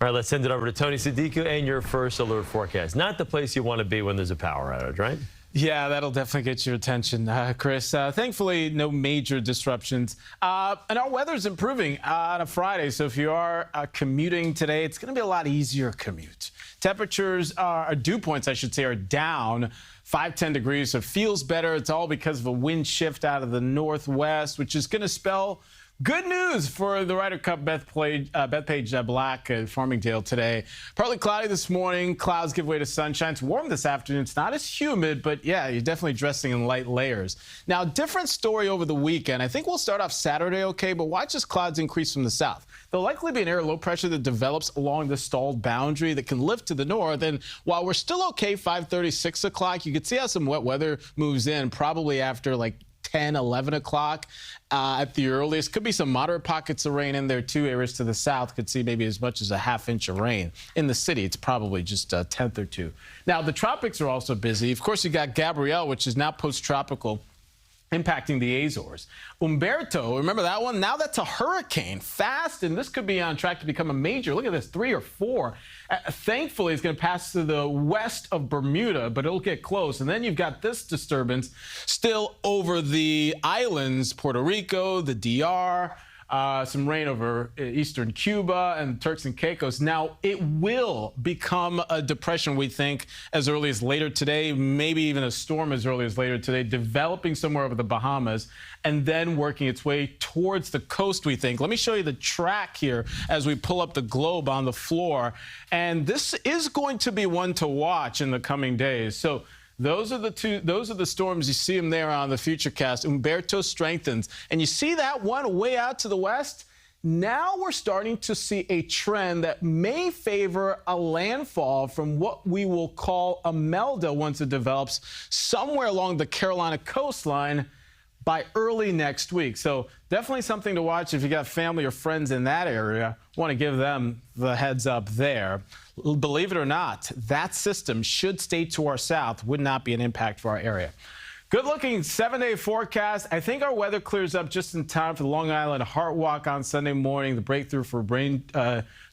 All right, let's send it over to Tony Sadiku and your first alert forecast. Not the place you want to be when there's a power outage, right? Yeah, that'll definitely get your attention, Chris. Thankfully, no major disruptions. And our weather's improving on a Friday, so if you are commuting today, it's going to be a lot easier commute. Temperatures, dew points, I should say, are down 5-10 degrees, so it feels better. It's all because of a wind shift out of the northwest, which is going to spell good news for the Ryder Cup Bethpage Black Farmingdale today. Partly cloudy this morning. Clouds give way to sunshine. It's warm this afternoon. It's not as humid, but yeah, you're definitely dressing in light layers. Now, different story over the weekend. I think we'll start off Saturday okay, but watch as clouds increase from the south. There'll likely be an area low pressure that develops along the stalled boundary that can lift to the north. And while we're still okay 5:30, 6 o'clock, you can see how some wet weather moves in probably after like 10, 11 o'clock at the earliest. Could be some moderate pockets of rain in there, too. Areas to the south could see maybe as much as a ½ inch of rain. In the city, it's probably just a tenth or two. Now, the tropics are also busy. Of course, you got Gabrielle, which is now post-tropical, impacting the Azores. Umberto, remember that one? Now that's a hurricane, fast, and this could be on track to become a major. Look at this, 3 or 4. Thankfully, it's going to pass to the west of Bermuda, but it'll get close. And then you've got this disturbance still over the islands, Puerto Rico, the DR, some rain over eastern Cuba and Turks and Caicos. Now, it will become a depression, we think, as early as later today, maybe even a storm as early as later today, developing somewhere over the Bahamas and then working its way towards the coast, we think. Let me show you the track here as we pull up the globe on the floor. And this is going to be one to watch in the coming days. So those are the storms. You see them there on the Futurecast. Umberto strengthens. And you see that one way out to the west? Now we're starting to see a trend that may favor a landfall from what we will call a melda once it develops somewhere along the Carolina coastline by early next week. So definitely something to watch if you got family or friends in that area. Want to give them the heads up there. Believe it or not, that system should stay to our south, would not be an impact for our area. Good looking 7-day forecast. I think our weather clears up just in time for the Long Island Heart Walk on Sunday morning. The breakthrough for brain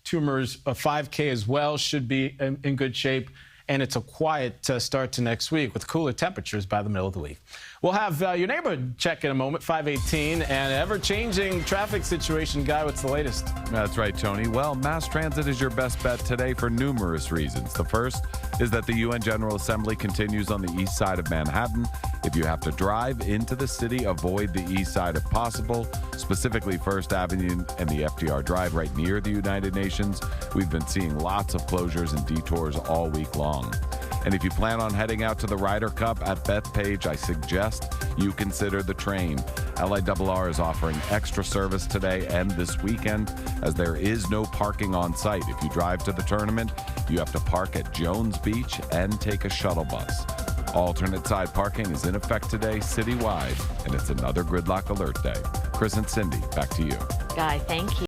tumors, a 5K as well, should be in good shape. And it's a quiet start to next week with cooler temperatures by the middle of the week. We'll have your neighborhood check in a moment, 5:18, and ever-changing traffic situation. Guy, what's the latest? That's right, Tony. Well, mass transit is your best bet today for numerous reasons. The first is that the UN General Assembly continues on the east side of Manhattan. If you have to drive into the city, avoid the east side if possible, specifically First Avenue and the FDR Drive right near the United Nations. We've been seeing lots of closures and detours all week long. And if you plan on heading out to the Ryder Cup at Bethpage, I suggest you consider the train. LIRR is offering extra service today and this weekend, as there is no parking on site. If you drive to the tournament, you have to park at Jones Beach and take a shuttle bus. Alternate side parking is in effect today citywide, and it's another gridlock alert day. Chris and Cindy, back to you. Guy, thank you.